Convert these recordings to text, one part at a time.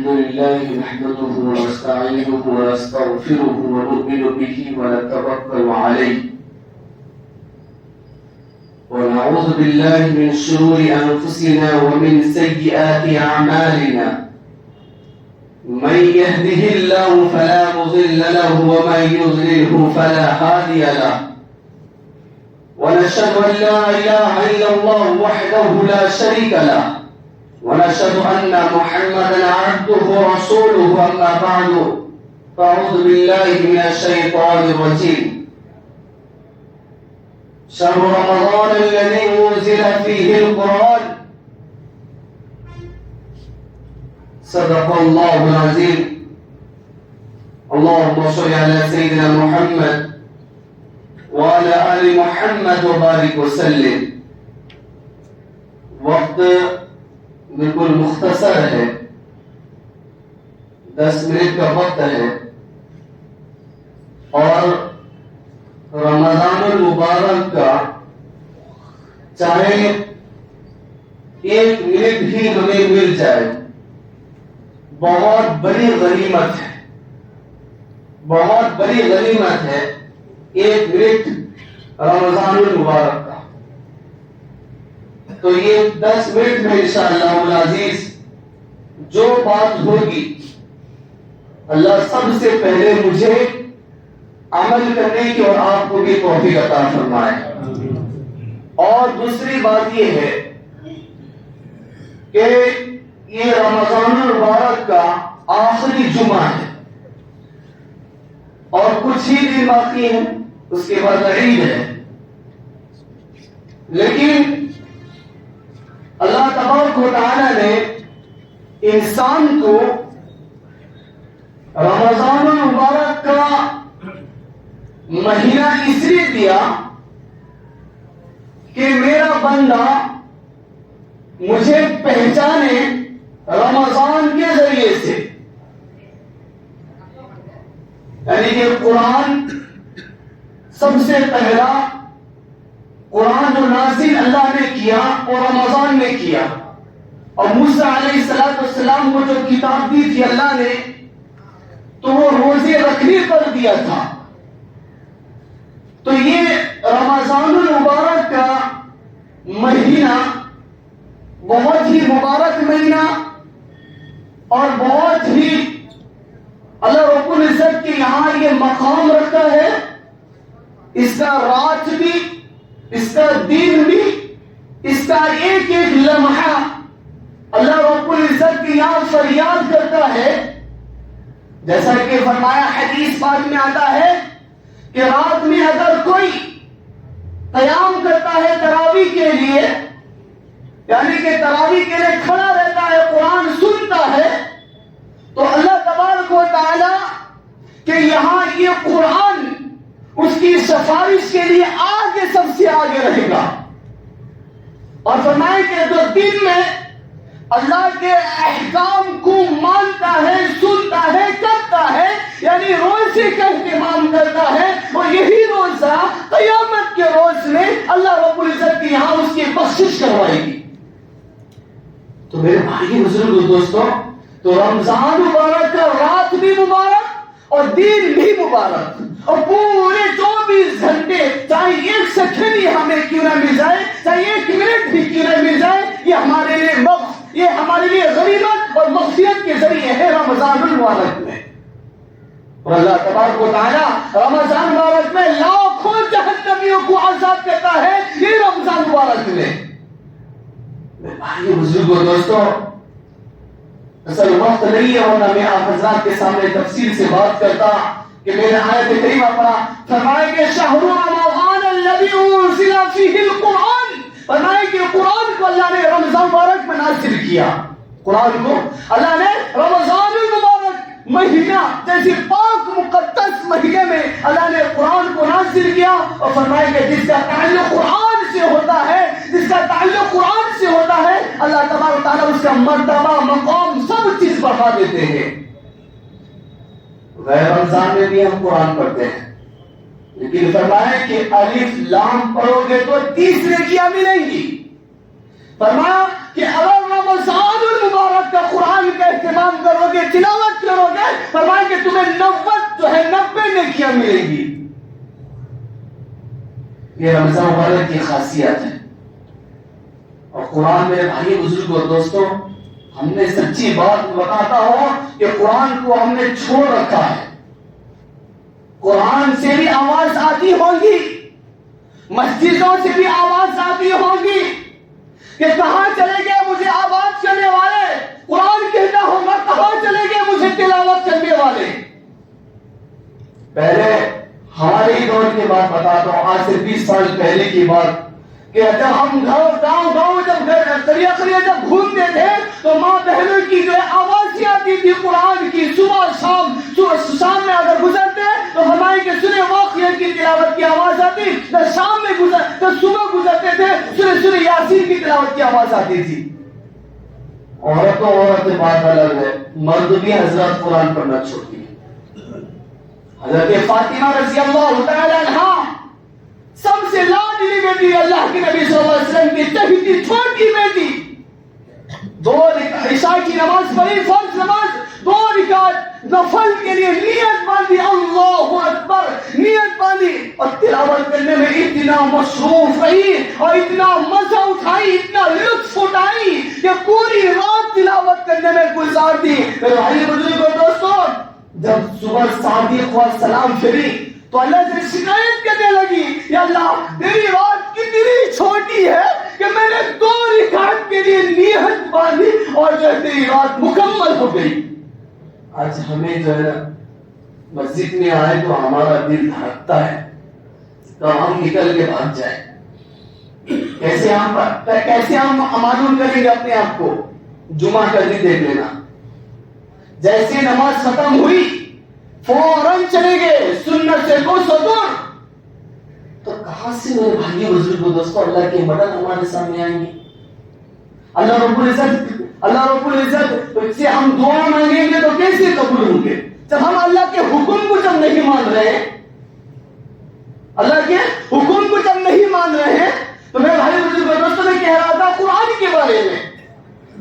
الحمد لله نحمده ونستعينه ونستغفره ونؤمن به ونتوكل عليه ونعوذ بالله من شرور أنفسنا ومن سيئات أعمالنا من يهده الله فلا مضل له ومن يضلله فلا هادي له ونشهد أن لا إله إلا الله وحده لا شريك له ونشهد أن محمدا عبده ورسوله أما بعد فأعوذ بالله من الشيطان الرجيم شهر رمضان الذي أنزل فيه القرآن صدق الله العظيم اللهم صل على سيدنا محمد وعلى آل محمد وبارك وسلم. وقت بالکل مختصر ہے، 10 منٹ کا وقت ہے اور رمضان المبارک کا چاہے 1 منٹ بھی ہمیں مل جائے بہت بڑی غنیمت ہے، بہت بڑی غنیمت ہے 1 منٹ رمضان المبارک کا. تو یہ 10 منٹ میں انشاءاللہ العزیز جو بات ہوگی اللہ سب سے پہلے مجھے عمل کرنے کی اور آپ کو بھی توفیق عطا فرمائے. اور دوسری بات یہ ہے کہ یہ رمضان المبارک کا آخری جمعہ ہے اور کچھ ہی دن باقی ہیں، اس کے بعد عید ہے. لیکن اللہ تبارک و تعالی نے انسان کو رمضان المبارک کا مہینہ اس لیے دیا کہ میرا بندہ مجھے پہچانے رمضان کے ذریعے سے. یعنی کہ قرآن سب سے پہلا قرآن جو نازل اللہ نے کیا اور رمضان میں کیا، اور موسیٰ علیہ السلام کو جو کتاب دی تھی اللہ نے تو وہ روزے رکھنے پر دیا تھا. تو یہ رمضان المبارک کا مہینہ بہت ہی مبارک مہینہ اور بہت ہی اللہ رب العزت کے یہاں یہ مقام رکھتا ہے. اس کا رات بھی، اس کا دن بھی، اس کا ایک ایک لمحہ اللہ رب العزت کی یہاں فریاد کرتا ہے. جیسا کہ فرمایا حدیث پاک میں آتا ہے کہ رات میں اگر کوئی قیام کرتا ہے تراویح کے لیے، یعنی کہ تراویح کے لیے کھڑا رہتا ہے، قرآن سنتا ہے، تو اللہ تبارک و تعالی کہ یہاں یہ قرآن اس کی سفارش کے لیے آگے سب سے آگے رہے گا. اور فرمائے کہ جو دن میں اللہ کے احکام کو مانتا ہے، سنتا ہے، کرتا ہے، یعنی روزے کا اہتمام کرتا ہے، وہ یہی روزہ قیامت کے روز میں اللہ رب العزت کی یہاں اس کی بخشش کروائے گی. تو میرے بھائی بزرگ دوستوں، تو رمضان مبارک کا رات بھی مبارک اور دن بھی مبارک، اور پورے 24 گھنٹے چاہے 1 سیکنڈ ہی ہمیں کیوں نہ مل جائے، چاہے 1 منٹ بھی کیوں نہ مل جائے، یہ ہمارے لیے غنیمت اور مغفرت کے ذریعے ہے رمضان المبارک میں. اور اللہ تبارک و تعالی رمضان مبارک میں لاکھوں جہنمیوں کو عذاب دیتا ہے یہ رمضان مبارک میں. میرے بھائی بزرگوں دوستوں، اصل وقت نہیں ہے ورنہ میں آپ حضرات کے سامنے تفصیل سے بات کرتا کہ میں نے آیت کریمہ پڑھا. فرمائے کہ شہر رمضان الذی انزل فیہ القرآن، فرمائے کہ قرآن کو اللہ نے رمضان مبارک میں نازل کیا. قرآن کو اللہ نے رمضان المبارک مہینہ جیسے پاک مقدس مہینے میں اللہ نے قرآن کو نازل کیا، اور فرمائے کہ جس کا تعلق قرآن سے ہوتا ہے، جس کا تعلق قرآن سے ہوتا ہے، اللہ تبارک و تعالیٰ اس کا مرتبہ، مقام، سب چیز بڑھا دیتے ہیں. غیر رمضان میں بھی ہم قرآن پڑھتے ہیں، لیکن فرمایا کہ الف لام پڑھو گے تو 30 نیکیاں ملیں گی. فرمایا کہ اگر رمضان المبارک کا قرآن کا اہتمام کرو گے فرمائے کہ تمہیں 90 نیکیاں ملیں گی. یہ رمضان مبارک کی خاصیت ہے. اور قرآن میرے بھائی بزرگ اور دوستوں، ہم نے سچی بات بتاتا ہوں کہ قرآن کو ہم نے چھوڑ رکھا ہے. قرآن سے بھی آواز آتی ہوگی، مسجدوں سے بھی آواز آتی ہوگی کہ کہاں چلے گئے مجھے آواز کرنے والے. قرآن کہتا ہوگا کہاں چلے گئے مجھے تلاوت کرنے والے. پہلے ہمارے ہی دور کی بات بتاتا ہوں، آج سے 20 سال پہلے کی بات، کہ جب ہم گاؤں جب قریہ جب گھومتے تھے تو ماں بہنوں کی جو آواز آتی تھی قرآن کی. صبح شام میں اگر گزرتے تو ہمارے کے سورہ واقعہ کی تلاوت کی آواز آتی. جب شام میں تو صبح گزرتے تھے سورہ یاسین کی تلاوت کی آواز آتی تھی. عورت بات الگ ہے، مرد بھی حضرات قرآن پڑھنا چھوڑتی ہے. حضرت فاطمہ رضی اللہ تعالی عنہا سب سے لاڈلی بیٹی، اللہ کے نبی صلی اللہ علیہ وسلم کی چہیتی چھوٹی بیٹی، 2 عشاء کی نماز پڑھی، فرض نماز 2 رکعت نفل کے لیے نیت باندھی، اللہ اکبر نیت باندھی، اور تلاوت کرنے میں اتنا مصروف رہی اور اتنا مزہ اٹھائی، اتنا لطف اٹھائی کہ پوری رات تلاوت کرنے میں گزار دی. میرے بھائی بزرگوں دوستوں، جب صبح صادق و سلام پھری تو اللہ سے شکایت کرنے لگی، یا اللہ تیری رات کتنی چھوٹی ہے کہ میں نے 2 رکعت کے لیے نیت باندھی اور جو تیری رات مکمل ہو گئی. آج ہمیں جو ہے مسجد میں آئے تو ہمارا دل دھڑکتا ہے تو ہم نکل کے بھاگ جائیں. کیسے ہم معلوم کریں گے اپنے آپ کو؟ جمعہ کا دن دیکھ لینا، جیسے نماز ختم ہوئی فوراً چلے گئے سنت سے کو دور. تو کہاں سے میرے بھائی بزرگوں دوستوں اللہ کے مدد ہمارے سامنے آئیں گے؟ اللہ رب العزت سے ہم دعا مانگیں گے تو کیسے قبول ہوں گے جب ہم اللہ کے حکم کو جب نہیں مان رہے ہیں؟ اللہ کے حکم کو جب نہیں مان رہے ہیں تو میرے بھائی بزرگوں دوستوں میں کہہ رہا تھا قرآن کے بارے میں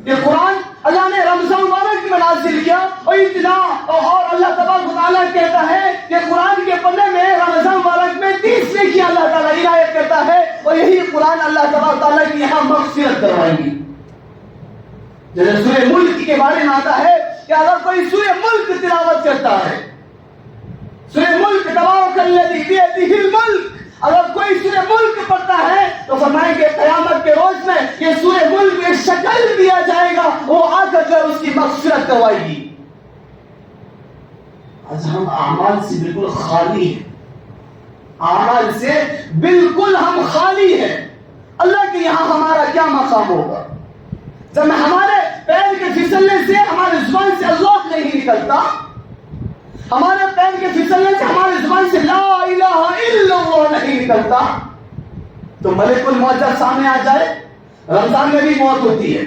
کہ قرآن اللہ نے رمضان مبارک میں نازل کیا اور اتنا، اور اللہ تبارک و تعالیٰ کہتا ہے کہ قرآن کے پڑھنے میں رمضان مبارک میں 30 نیکیاں اللہ تعالیٰ عنایت کرتا ہے، اور یہی قرآن اللہ تبارک و تعالیٰ کی یہاں مغفرت کروائیں گی. جیسے سورہ ملک کے بارے میں آتا ہے کہ اگر کوئی سورہ ملک تلاوت کرتا ہے، سورہ ملک تبارک الذی بیدہ الملک، اگر کوئی سورہ ملک پڑھتا ہے تو فرمائیں کہ قیامت کے روز میں یہ سورہ ملک میں شکل دیا جائے گا، وہ آ کر اس کی مغفرت کروائے گی. آج ہم اعمال سے بالکل خالی ہیں، اعمال سے بالکل ہم خالی ہیں. اللہ کے یہاں ہمارا کیا مقام ہوگا جب ہمارے پیر کے پھسلنے سے ہمارے زبان سے اللہ نہیں نکلتا، ہمارے پیر کے پھسلنے سے ہماری زبان سے لا الہ الا اللہ نہیں نکلتا؟ تو ملک الموت جب سامنے آ جائے، رمضان میں بھی موت ہوتی ہے،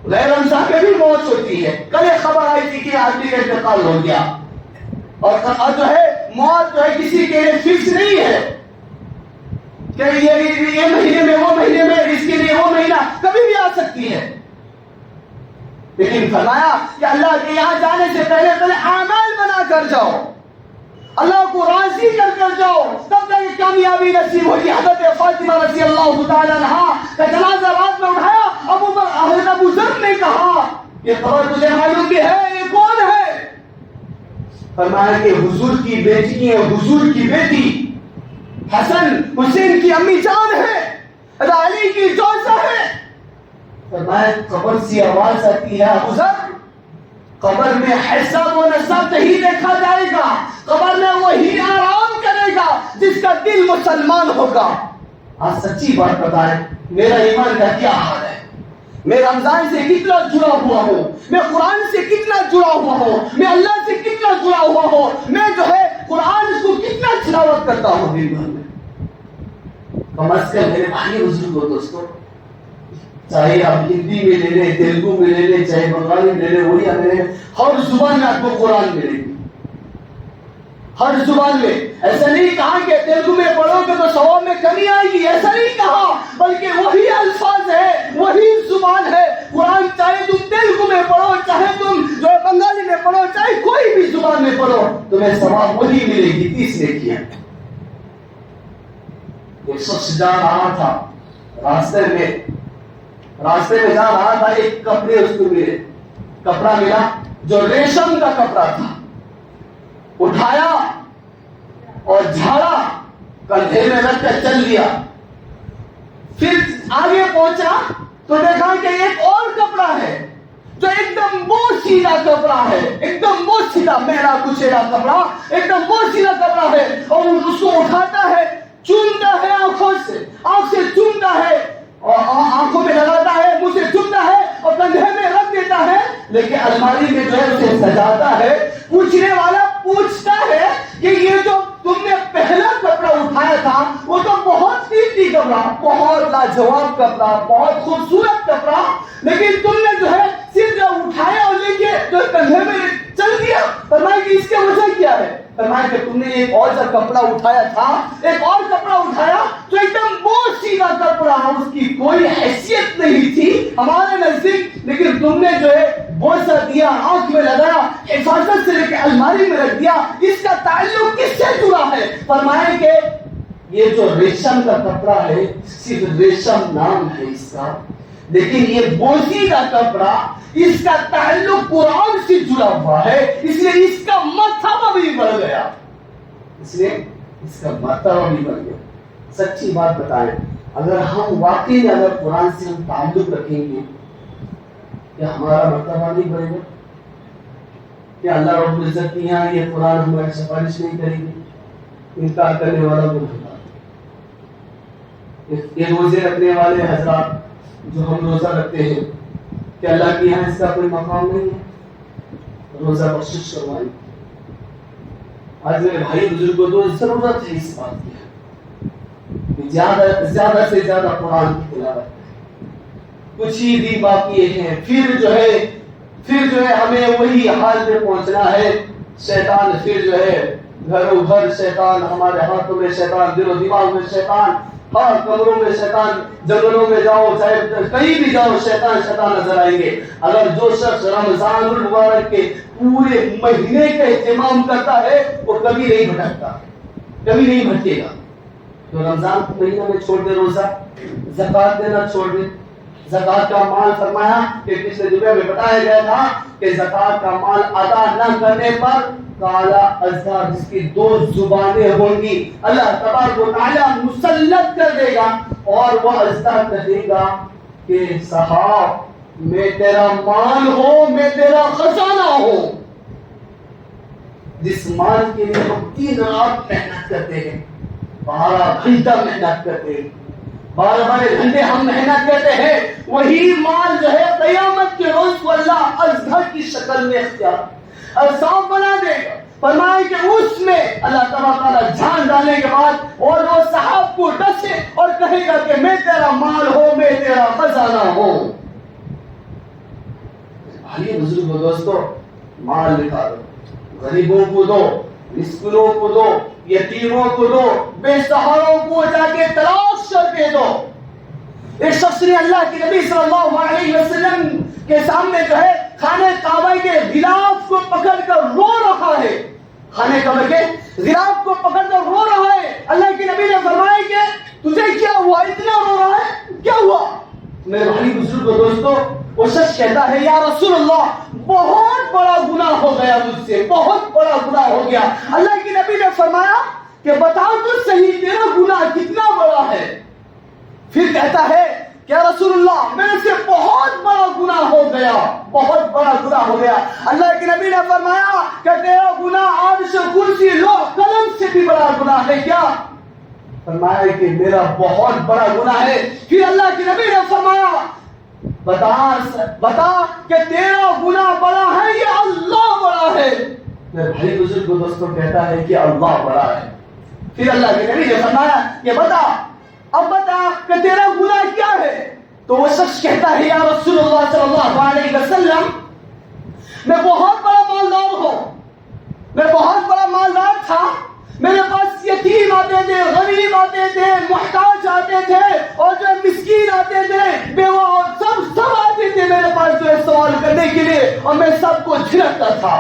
غیر رمضان میں بھی موت ہوتی ہے. کل ایک خبر آئی تھی کہ آدمی کا انتقال ہو گیا، اور جو ہے موت جو ہے کسی کے لیے فکس نہیں ہے کہ یہ مہینے میں وہ مہینے میں، اس کے لیے وہ مہینہ کبھی بھی آ سکتی ہے. لیکن فرمایا کہ اللہ کے یہاں جانے سے پہلے اعمال بنا کر جاؤ، اللہ کو راضی کر جاؤ، تب تک کامیابی نصیب ہوگی. حضرت فاطمہ رضی اللہ تعالی عنہا کا جنازہ رات میں اٹھایا. حضرت ابو ذر نے کہا یہ خبر تجھے معلوم بھی ہے یہ کون ہے؟ فرمایا کہ حضور کی بیٹی ہے، حضور کی بیٹی حسن حسین کی امی جان ہے، علی کی جوزہ ہے. فرمایا قبر سے آواز آتی ہے ابو ذر، قبر میں حساب و نسب نہیں دیکھا جائے گا، قبر میں وہی آرام کرے گا جس کا دل مسلمان ہوگا. آج سچی بات بتائیں، میرا ایمان کا کیا حال ہے؟ میں رمضان سے کتنا جڑا ہوا ہوں، میں قرآن سے کتنا جڑا ہوا ہوں، میں اللہ سے کتنا جڑا ہوا ہوں، میں جو ہے قرآن کو کتنا تلاوت کرتا ہوں دن بھر میں. کم از کم میرے بھائی بزرگوں دوستوں، چاہے آپ ہندی میں لے لیں، تیلگو میں لے لیں، چاہے بنگالی میں لے لیں، اڑیا میں لے لیں، ہر زبان میں آپ کو قرآن ملے گی، ہر زبان میں. ایسا نہیں کہا کہ تیلگو میں پڑھو گے تو ثواب میں کمی آئے گی، ایسا نہیں کہا، بلکہ وہی الفاظ ہے، وہی زبان ہے. قرآن چاہے تم تیلگو میں پڑھو، چاہے تم جو ہے بنگالی میں پڑھو، چاہے کوئی بھی زبان میں تمہیں ثواب وہی ملے گی 30 نیکیاں. ایک شخص جا رہا تھا راستے میں جا رہا تھا, ایک کپڑے اس کو ملے, کپڑا ملا جو ریشم کا کپڑا تھا. اٹھایا اور جھاڑا, کندھے میں رکھ کر چل دیا. پھر آگے پہنچا تو دیکھا کہ ایک اور کپڑا ہے جو ایک دم بہت سیدھا کپڑا ہے, ایک دم بہت سیدھا میرا کچیرا کپڑا, ایک دم بہت سیدھا کپڑا ہے. اور اس کو اٹھاتا ہے, چومتا ہے آنکھ سے چومتا ہے, اور آنکھوں میں لگاتا ہے, منہ سے چومتا ہے اور کندھے میں رکھ دیتا ہے. لیکن الماری میں جو ہے اسے سجاتا ہے. پوچھنے والا پوچھتا ہے کہ یہ جو تم نے پہلا کپڑا اٹھایا تھا وہ تو بہت قیمتی کپڑا, بہت لاجواب کپڑا, بہت خوبصورت کپڑا, لیکن تم نے جو ہے صرف جو اٹھایا اور لے کے جو کندھے میں چل دیا. فرمایا کہ اس کی وجہ کیا ہے؟ فرمایا کہ تم نے ایک اور جو کپڑا اٹھایا تھا, ایک اور کپڑا اٹھایا جو ایک دم بہت سیدھا کپڑا, اس کی کوئی حیثیت نہیں تھی ہمارے نزدیک, لیکن تم نے جو ہے بوسہ دیا, آنکھ میں لگایا, حفاظت سے لے کے الماری میں رکھ دیا. اس کا تعلق کس سے جڑا ہے؟ فرمایا کہ یہ جو ریشم کا کپڑا ہے صرف ریشم نام ہے اس کا, لیکن یہ بوسیدہ کپڑا اس کا تعلق قرآن سے جڑا ہوا ہے, اس لیے اس کا مرتبہ بھی بڑھ گیا, اس لیے اس کا مرتبہ بھی بڑھ گیا. سچی بات بتائیں, اگر ہم واقعی اگر قرآن سے ہم تعلق رکھیں گے کیا ہمارا مرتبہ نہیں بڑھے گا؟ کیا اللہ رب العزت کی یہاں یہ قرآن ہماری سفارش نہیں کرے گی؟ انکار کرنے والا کو یہ روزے رکھنے والے حضرات جو ہم روزہ رکھتے ہیں, کہ اللہ کے یہاں اس کا کوئی مقام نہیں ہے؟ روزہ بخشش کروائیں. آج میرے بھائی بزرگوں کو ضرورت ہے اس بات کی کہ زیادہ سے زیادہ قرآن کی تلاوت. کچھ ہی دن باقی ہیں, پھر جو ہے ہمیں وہی حال پہ پہنچنا ہے. شیطان پھر جو ہے گھروں گھر شیطان, ہمارے ہاتھوں میں شیطان, دل و دماغ میں شیطان, ہر کمروں میں شیطان, جنگلوں میں جاؤ, چاہے کہیں بھی جاؤ شیطان نظر آئیں گے. اگر جو شخص رمضان المبارک کے پورے مہینے کا اہتمام کرتا ہے وہ کبھی نہیں بھٹکتا, کبھی نہیں بھٹکے گا. تو رمضان کے مہینے میں چھوڑ دے روزہ, زکات دینا چھوڑ دے. زکات کا مال فرمایا کہ پچھلے جمعے میں بتایا گیا تھا کہ زکات کا مال ادا نہ کرنے پر کالا ازدار جس کی 2 زبانیں ہوں گی اللہ تبارک و تعالی مسلط کر دے گا, اور وہ ازدار کہے گا کہ صاحب میں تیرا مال ہوں, میں تیرا خزانہ ہوں. جس مال کے لیے ہم 3 رات محنت کرتے ہیں, 12 گھنٹہ محنت کرتے ہیں, 12 گھنٹے ہم محنت کرتے ہیں, وہی مال جو ہے قیامت کے روز کو اللہ ازدار کی شکل میں اختیار اور صاف بنا دے گا. فرمائے کہ اس میں اللہ تعالیٰ جان ڈالنے کے بعد اور وہ صاحب کو ڈسے اور کہے گا کہ میں تیرا مال ہوں, میں تیرا خزانہ ہوں. بھائی بزرگ دوستو, مال نکالو, غریبوں کو دو, مسکینوں کو دو, یتیموں کو دو, بے سہاروں کو جا کے تلاش کر کے دو. ایک شخص نے اللہ کے نبی صلی اللہ علیہ وسلم کے سامنے جو ہے خانہ کعبہ کے غلاف کو پکڑ کر رو رہا ہے, خانہ کعبہ کے غلاف کو پکڑ کر رو رہا ہے. اللہ کے نبی نے فرمایا کہ تجھے کیا ہوا, اتنا رو رہا ہے, کیا ہوا؟ میرے بھائی بزرگ دوستو, وہ شخص کہتا ہے یا رسول اللہ بہت بڑا گناہ ہو گیا مجھ سے, بہت بڑا گناہ ہو گیا. اللہ کے نبی نے فرمایا کہ بتا تو صحیح تیرا گناہ کتنا بڑا ہے. پھر کہتا ہے کہ یا رسول اللہ میرے سے بہت بڑا گناہ ہو گیا, بہت بڑا گناہ ہو گیا. اللہ کے نبی نے فرمایا کہ تیرا گناہ عرش کرسی لوح قلم سے بھی بڑا گناہ ہے کیا؟ فرمایا کہ میرا بہت بڑا گناہ ہے. پھر اللہ کے نبی نے فرمایا بتا کہ تیرا گناہ بڑا ہے یا اللہ بڑا ہے؟ میرے بھائی بزرگ دوستوں کہتا ہے کہ اللہ بڑا ہے. پھر اللہ کے نبی نے فرمایا کہ اب بتا کہ تیرا گناہ کیا ہے؟ تو وہ شخص کہتا ہے یا رسول اللہ صلی اللہ علیہ وسلم میں بہت بڑا مالدار ہوں, میں بہت بڑا مالدار تھا, میرے پاس یتیم آتے تھے, غریب آتے تھے, محتاج آتے تھے, اور جو مسکین آتے تھے, بیوہ, سب آتے تھے میرے پاس جو ہے سوال کرنے کے لیے, اور میں سب کو جھڑکتا تھا.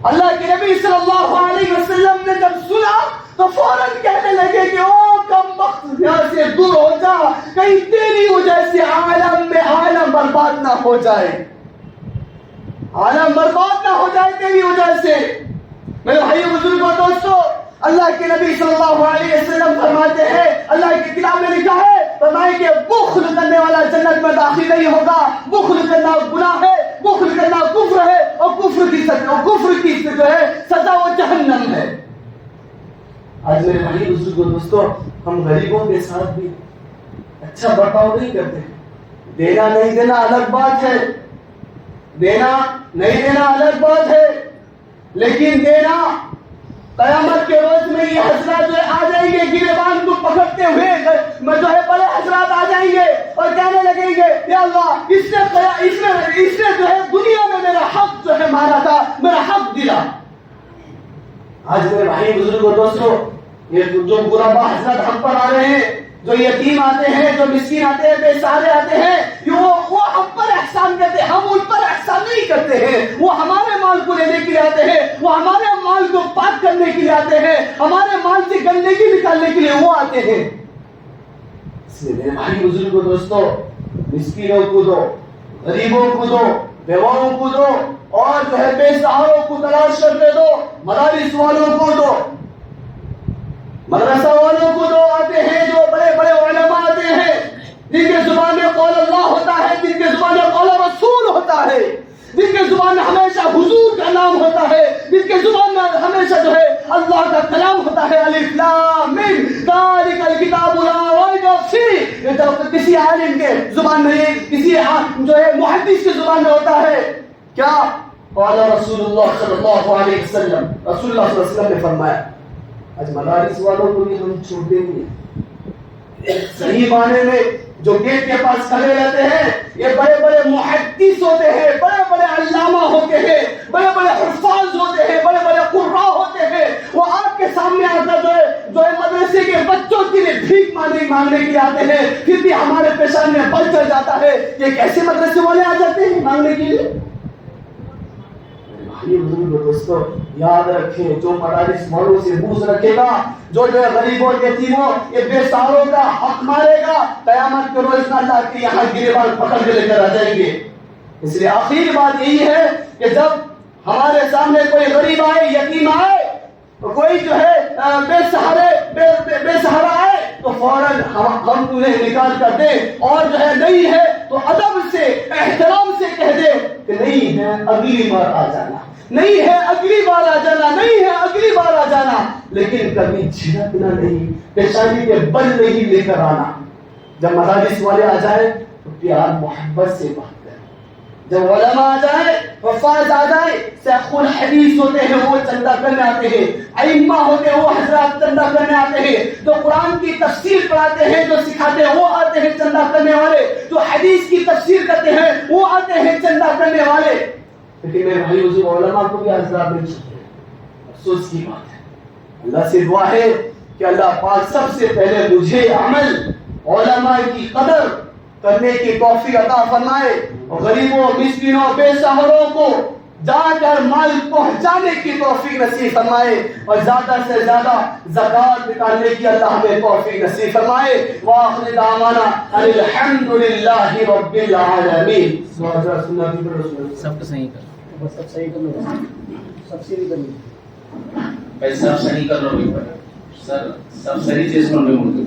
اللہ کے نبی صلی اللہ علیہ وسلم نے جب سنا تو فوراً کہنے لگے کہ او کم وقت یہاں سے دور ہو جا، کہیں تیری وجہ سے عالم میں عالم برباد نہ ہو جائے، عالم برباد نہ ہو جائے تیری وجہ سے۔ میرے بھائی بزرگوں دوستو، اللہ کے نبی صلی اللہ علیہ وسلم فرماتے ہیں، اللہ کی کتاب میں لکھا ہے، فرمائے کہ بخل کرنے والا جنت میں داخل نہیں ہوگا۔ بخل کرنا گناہ ہے، بخل کرنا کفر ہے، اور کفر کی جو ہے سزا وہ جہنم ہے۔ آج میرے بھائی بزرگوں دوستو، ہم غریبوں کے ساتھ بھی اچھا برتاؤ نہیں کرتے۔ دینا نہیں دینا الگ بات ہے، دینا نہیں دینا الگ بات ہے، لیکن دینا قیامت کے روز میں یہ حضرات جو آ جائیں گے گریبان کو پکڑتے ہوئے، جو ہے بڑے حضرات آ جائیں گے اور کہنے لگیں گے یا اللہ اس نے جو ہے دنیا میں میرا حق جو ہے مارا تھا، میرا حق دلا۔ آج میرے بھائی بزرگوں دوستو، یہ جو غربا حضرات ہم پر آ رہے ہیں، جو یتیم آتے ہیں، جو مسکین آتے ہیں، بے سہارے آتے ہیں، وہ ہم پر احسان کرتے ہیں، ہم ان پر احسان نہیں کرتے ہیں۔ وہ ہمارے مال کو لینے کے لیے آتے ہیں، وہ ہمارے مال کو پاک کرنے کے لیے آتے ہیں، ہمارے مال سے گندگی نکالنے کے لیے وہ آتے ہیں۔ اس لیے میرے بھائی بزرگوں دوستو، مسکینوں کو دو، غریبوں کو دو، بیواؤں کو دو، اور جو ہے بے سہاروں کو تلاش کر کے دو، مدارس والوں کو دو، مدرسہ والوں کو دو۔ آتے ہیں جو بڑے بڑے علماء آتے ہیں، جن کے زبان میں قول اللہ ہوتا ہے، جن کے زبان میں قول رسول ہوتا ہے، جن کے زبان میں ہمیشہ حضور کا نام ہوتا ہے، جن کے زبان میں ہمیشہ جو ہے اللہ کا کلام ہوتا ہے، الف لام میم ذالک الکتاب لا ریب فیہ۔ یہ جب کسی عالم کے زبان میں، کسی جو ہے محدث کے زبان میں ہوتا ہے کیا؟ قال رسول اللہ صلی اللہ علیہ وسلم، رسول اللہ صلی اللہ علیہ وسلم نے فرمایا۔ آج مدارس والوں کو بھی ہم چھوڑتے نہیں، صحیح معنی میں جو گیٹ کے پاس کھڑے رہتے ہیں، یہ بڑے بڑے محدث ہوتے ہیں، بڑے بڑے علامہ ہوتے ہیں، بڑے بڑے حفاظ ہوتے ہیں، بڑے بڑے قراء ہوتے ہیں۔ وہ آپ کے سامنے آ کر جو ہے مدرسے کے بچوں کے لیے بھیک مانگنے کے لیے آتے ہیں، پھر بھی ہمارے پیشان میں بل چڑھ جاتا ہے، یہ کیسے مدرسے والے آ جاتے ہیں مانگنے کے لیے؟ دوستو یاد رکھیں، جو مدارس والوں سے بغض رکھے گا، جو غریبوں یتیموں یہ بے سہاروں کا حق مارے گا، قیامت کے روز اللہ کے یہاں گریبان پکڑ کے لے کر آ جائیں گے۔ اس لیے آخری بات یہی ہے کہ جب ہمارے سامنے کوئی غریب آئے، یتیم آئے، کوئی جو ہے بے سہارا آئے، تو فوراً ہم انہیں نکال کر دیں، اور جو ہے نہیں ہے تو ادب سے احترام سے کہہ دے کہ نہیں ہے اگلی بار آ جانا، نہیں ہے اگلی بار آ جانا، نہیں ہے اگلی بار آ جانا، لیکن کبھی جھڑکنا نہیں، پیشانی کے بل نہیں لے کر آنا۔ جب مدارس والے آ جائیں تو پیار محبت سے بات کریں، جب علماء آ جائیں، حفاظ آ جائیں، شیخ الحدیث ہوتے ہیں وہ چندہ کرنے آتے ہیں، ائمہ ہوتے ہیں وہ حضرات چندہ کرنے آتے ہیں، جو قرآن کی تفسیر پڑھاتے ہیں، جو سکھاتے ہیں وہ آتے ہیں چندہ کرنے والے، جو حدیث کی تفسیر کرتے ہیں وہ آتے ہیں چندہ کرنے والے۔ لیکن میرے بھائی حضور علماء کو بھی حضرات نہیں چھوڑتے، افسوس کی بات ہے۔ اللہ سے دعا ہے کہ اللہ پاک سب سے پہلے مجھے عمل علماء کی قدر کرنے کی توفیق عطا فرمائے، اور غریبوں، مسکینوں، بے سہاروں کو جا کر مال پہنچانے کی توفیق نصیب فرمائے، اور زیادہ سے زیادہ زکوٰۃ نکالنے کی اللہ ہمیں توفیق نصیب فرمائے۔ وآخر دعوانا الحمد للہ رب العالمین۔ سب کو صحیح کر، سب صحیح کر لو، سب صحیح کر لو، سب صحیح کر لو، سر سب صحیح چیز کرنے